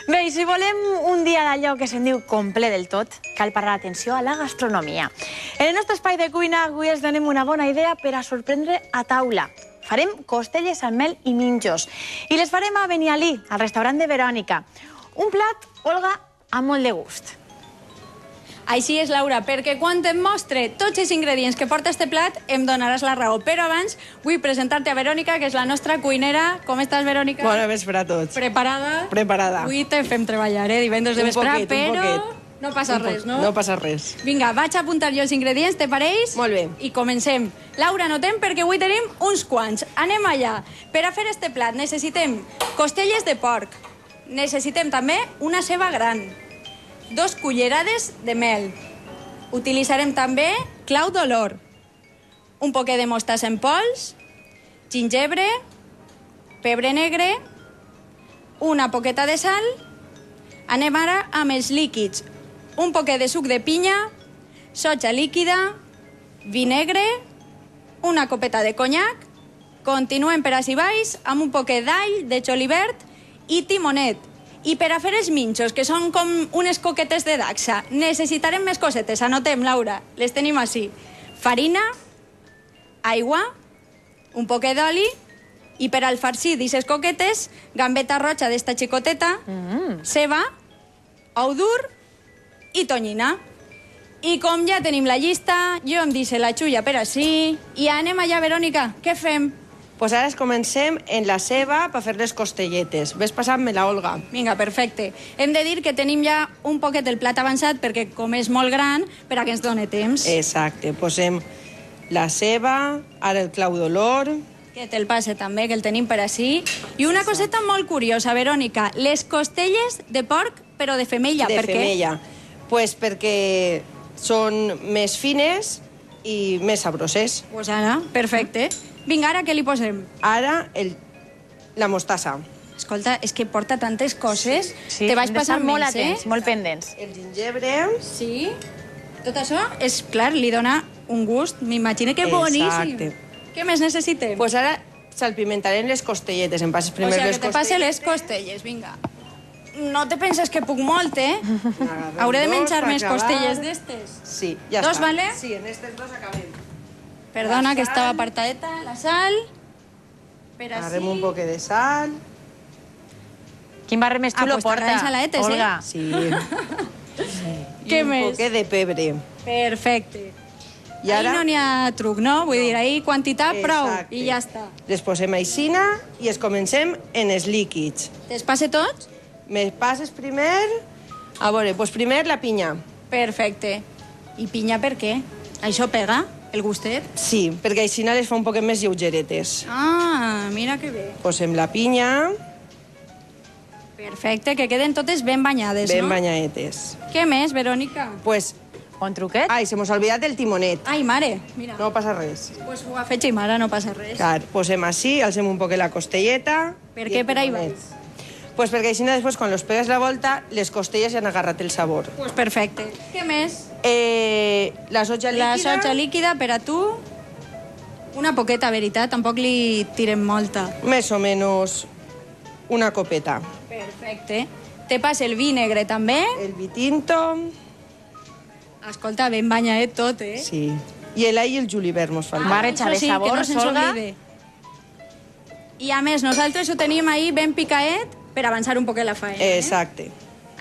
Bé, i si volem un dia d'allò que se'n diu complet del tot, cal parar l'atenció a la gastronomia. En el nostre espai de cuina avui els donem una bona idea per a sorprendre a taula. Farem costelles amb mel i minjos i les farem a Benialí, al restaurant de Verònica. Un plat, Olga, amb molt de gust. Així és, Laura, perquè quan em mostre tots els ingredients que porta este plat em donaràs la raó. Però abans vull presentar-te a Verònica, que és la nostra cuinera. Com estàs, Verònica? Bona vespre a tots. Preparada? Preparada. Avui te fem treballar, divendres de vespre, però no passa res, no? No passa res. Vinga, vaig a apuntar jo els ingredients, te pareix? Molt bé. I comencem. Laura, notem perquè avui tenim uns quants. Anem allà. Per a fer este plat necessitem costelles de porc. Necessitem també una ceba gran. 2 cullerades de mel. Utilitzarem també clau d'olor, un poquet de mostassa en pols, gingebre, pebre negre, una poqueta de sal. Anem ara amb els líquids. Un poquet de suc de pinya, soja líquida, vi negre, una copeta de conyac. Continuem per ací baix amb un poquet d'all, de julivert i timonet. I per a fer els minxos, que són com unes coquetes de dacsa, necessitarem més cosetes. Anotem, Laura, les tenim així. Farina, aigua, un poquet d'oli, i per al farcir d'aquestes coquetes, gambeta roja d'esta xicoteta, ceba, ou dur i tonyina. I com ja tenim la llista, jo em deixo la xulla per ací, i anem allà, Verònica, què fem? Pues ara comencem en la ceba per fer les costelletes. Ves passant-me la Olga. Vinga, perfecte. Hem de dir que tenim ja un poquet el plat avançat perquè com és molt gran, per a que ens doni temps. Exacte. Posem la ceba, ara el clau d'olor. Que te'l passe també, que el tenim per ací. I una coseta molt curiosa, Verònica. Les costelles de porc, però de femella. De per què? femella. Pues perquè són més fines i més sabroses. Pues ara, perfecte. Vinga, ara què li posem? Ara la mostassa. Escolta, és que porta tantes coses. Sí, Te vaig hem d'estar passar molt més, atents, molt pendents. El gingebre. Sí. Tot això és, clar, li dona un gust. M'imagino que boníssim. Exacte. Què més necessitem? Pues ara salpimentarem les costelletes. Em passes O primer sigui, les que te passe les costelles, vinga. No te penses que puc molt, eh? Hauré de menjar més costelles d'estes. Sí, ja Dos, està. vale? Sí, en estes dos acabem. Perdona, que estava apartadeta. La sal. Per ací. Agarrem un poquet de sal. Quin barri més xulo pues porta, t'agraden saladetes, Olga. Sí. Què I un més? poquet de pebre. Perfecte. I ara... Ahí no n'hi ha truc, no? Vull dir, ahí quantitat prou Exacte. i ja està. Les posem aixina i es comencem en els líquids. Te'ls passe tots? Me passes primer... A veure, doncs primer la pinya. Perfecte. I pinya per què? Això pega? El gustet? Sí, perquè aixina les fa un poquet més lleugeretes. Ah, mira que bé. Posem la pinya, Perfecte, que queden totes ben banyades, ben no? banyadetes. Què més, Verònica? Pues... Un truquet? Ai, se mos ha oblidat el timonet. Ai, mare, mira. No passa res. Pues ho ha fet Ximara, no passa res. Clar, posem així, alcem un poquet la costelleta... Per i què el per ahí timonet. vas? Pues perquè així després, quan los pegues la volta, les costelles ja han agarrat el sabor. Pues perfecte. Què més? La soja líquida... La soja líquida per a tu. Una poqueta, veritat, tampoc li tirem molta. Més o menys una copeta. Perfecte. Te passa el vi negre també. El vi tinto... Escolta, ben banyadet tot, eh? Sí. I l'all i el julivert mos falta. Barreja de això sí, sabors, que no se'ns Olga. oblide. I a més, nosaltres ho tenim ahí ben picaet per avançar un poquet la faena. Exacte.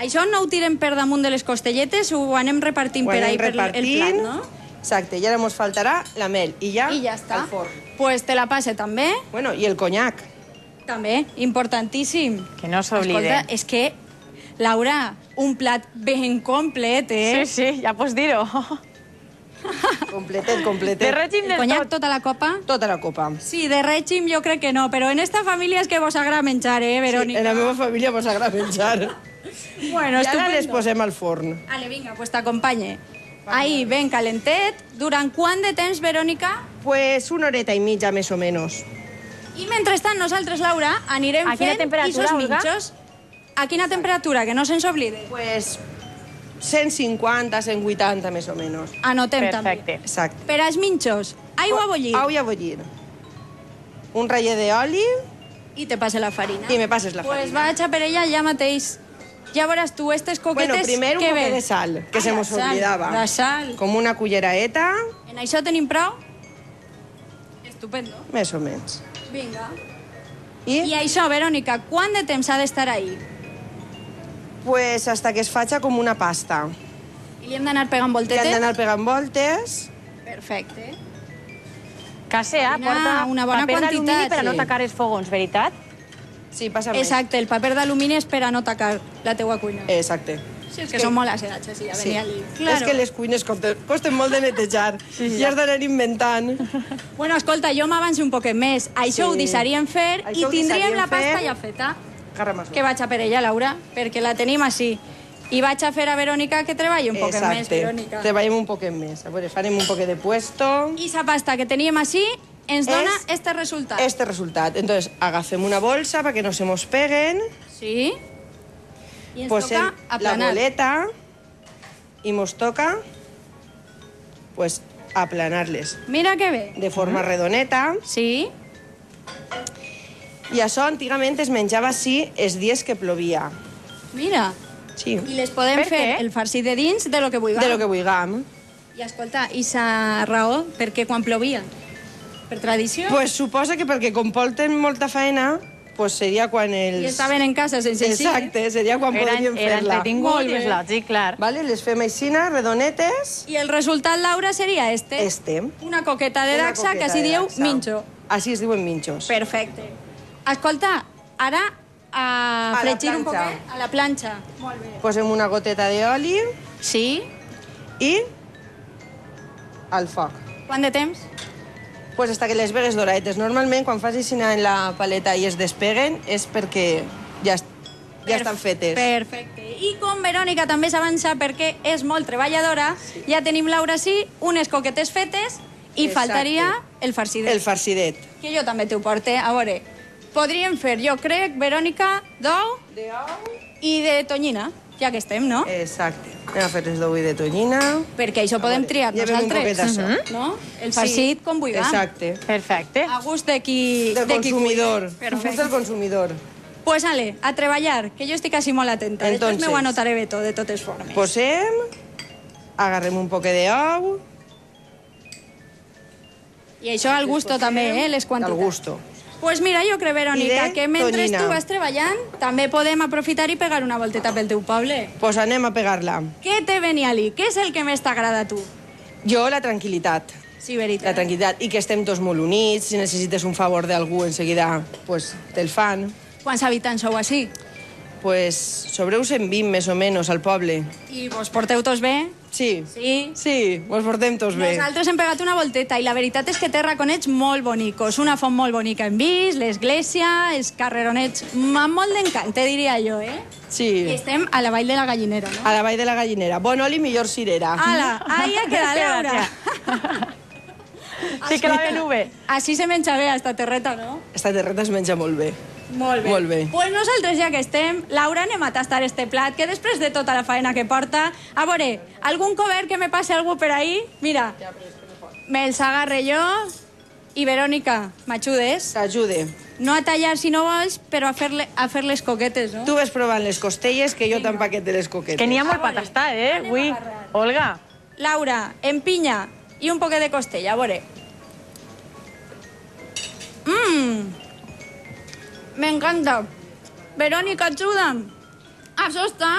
Això no ho tirem per damunt de les costelletes, ho anem repartint Ho per ahí anem per el plat, repartint. no? Exacte, i ara mos faltarà la mel. I ja, I ja està. al forn. Pues te la passe també. Bueno, i el conyac. També, importantíssim. Que no s'oblide. Escolta, és que, Laura, un plat ben complet, eh? Sí, sí, ja pots dir-ho. Completet, completet. De règim El del conyac tot. tota la copa? Tota la copa. Sí, de règim jo crec que no, però en esta família és que vos agrada menjar, Sí, Verònica? en la meva família mos agrada menjar. Bueno, I ara les estupendo. posem al forn. Ale, vinga, pues t'acompanye. Ahí, ben calentet. Durant quant de temps, Verònica? Pues una horeta i mitja, més o menys. I mentrestant, nosaltres, Laura, anirem A quina fent temperatura, ixos Olga? minxos. A quina temperatura? Que no se'ns oblide. Pues 150, 180, més o menys. Anotem Perfecte. també. Exacte. Per als minxos, aigua a bullir. Aigua a bullir. Un ratllet d'oli I te passe la farina. i me passes la Pues farina. vaig a per ella ja mateix. Ya veuràs tu, estes coquetes... Bueno, primer un què poquet ve? de sal, que Ah, se la mos sal, olvidava. La sal. Com una culleraeta, En això tenim prou? Estupendo. més o menys. Vinga. I, I això, Verònica, quant de temps ha d'estar ahí? pues, hasta que es faci com una pasta. I li hem d'anar pegant I voltetes? han d'anar pegant voltes. Perfecte. Casea, Farina, porta una bona paper d'alumini quantitat, per a no sí. tacar els fogons, veritat? Sí, passa més. Exacte, el paper d'alumini és per a no tacar la teua cuina. Exacte. Sí, és que són molt acerats, així, a venir allí. És que les cuines costen molt de netejar i has d'anar inventant. Bueno, escolta, jo m'avanço un poquet més. Això ho deixaríem fer i Això ho tindríem deixaríem la pasta fer. ja feta. Carramas. Que vaig a per ella, Laura, perquè la tenim així. I vaig a fer a Verònica que treballi un poquet més, Verònica. Treballem un poquet més. A veure, farem un poquet de puesto. I la pasta que teníem així ens dona És este resultat. Este resultat. Entonces, agafem una bolsa perquè no se mos peguen, Sí. I ens posem toca la aplanar. boleta i mos toca pues, aplanar-les Mira que bé. de forma redoneta. Sí. I això antigament es menjava així els dies que plovia. Mira. Sí. I les podem Per fer què? el farcit de dins de lo que vulguem. De lo que vulguem. I escolta, i sa raó, perquè quan plovia? Per tradició? Pues suposa que perquè com porten molta faena, pues seria quan els... I estaven en casa sense així. Exacte, seria quan podríem Era fer-la. entretingut Molt i és bé. lògic, clar. Vale, les fem aixina, redonetes. I el resultat, Laura, seria este. Este. Una coqueta de Una daxa que coqueta s'hi de diu daxa. minxo. Així es diuen minxos. Perfecte. Escolta, ara a la fregir un planxa. poquet a la planxa. Molt bé. Posem una goteta d'oli Sí? i al foc. Quant de temps? Pues hasta que les vegues doradetes. Normalment, quan fas aixina en la paleta i es despeguen, és perquè ja estan fetes. Perfecte. I com Verònica també s'avança perquè és molt treballadora, ja tenim, Laura, sí, unes coquetes fetes i Exacte. faltaria el farcidet. El farcidet. Que jo també t'ho porte. A veure, podríem fer, jo crec, Verònica, d'ou i de tonyina, ja que estem, no? Exacte. Anem a fer les d'ou i de tonyina. Perquè això podem triar Llevem un poquet nosaltres. d'això. No? El farcit com vulguem. Exacte. Perfecte. A gust de qui... Del de qui consumidor. cuida. A gust Perfecte. del consumidor. Pues ale, a treballar, que jo estic així molt atenta. Després Entonces, m'ho anotaré bé tot, de totes formes. Posem, agarrem un poquet d'ou. I això al gusto també, les Al quantitats. gusto. Pues mira, jo crec, Verònica, I de que mentre tonyina. tu vas treballant, també podem aprofitar i pegar una volteta pel teu poble. Pues anem a pegar-la. Què te venia ali? Què és el que més t'agrada a tu? Jo, la tranquil·litat. Sí, veritat. La tranquil·litat. I que estem tots molt units. Si necessites un favor d'algú, en seguida pues, te'l fan. Quants habitants sou així? Pues sobre 120, més o menys, al poble. I vos porteu tots bé? Sí. Sí. Sí, mos portem tots bé. Nosaltres hem pegat una volteta i la veritat és que té raconets molt bonicos. Una font molt bonica hem vist, l'església, els carreronets amb molt d'encant, te diria jo, eh? I Sí. estem a la Vall de la Gallinera, no? A la Vall de la Gallinera. Bon oli, millor cirera. Ala, ahí ha quedat, Laura. Sí que la venu bé. Així se menja bé, esta terreta, no? Esta terreta es menja molt bé. Molt bé. Molt bé. Pues nosaltres, ja que estem, Laura, anem a tastar este plat, que després de tota la faena que porta... A veure, algun cobert que me passe algú per ahí? Mira, me'ls agarre jo i Verònica, m'ajudes? T'ajude. No a tallar si no vols, però a fer les coquetes, no? Tu ves provant les costelles, que jo t'empaquete les coquetes. Que n'hi ha molt per tastar, avui. Olga. Laura, empinya i un poquet de costella, a veure. M'encanta. Verònica, ajuda'm. Això està.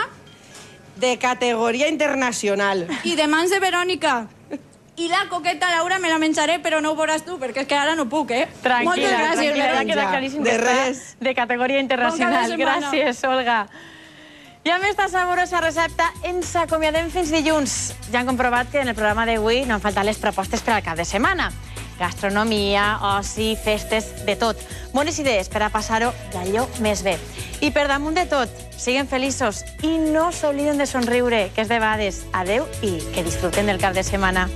De categoria internacional. I de mans de Verònica. I la coqueta, Laura, me la menjaré, però no ho veuràs tu, perquè és que ara no puc, eh? Moltes Tranquil·la, gràcies, tranquil·la, ja Verònica. queda claríssim De que res. està de categoria internacional. Bon cap de setmana. Gràcies, Olga. I amb esta saborosa recepta ens acomiadem fins dilluns. Ja han comprovat que en el programa d'avui no han faltat les propostes per al cap de setmana. Gastronomia, oci, festes, de tot. Bones idees per a passar-ho d'allò més bé. I per damunt de tot, siguin feliços i no s'obliden de somriure, que és de vegades. Adeu i que disfruten del cap de setmana.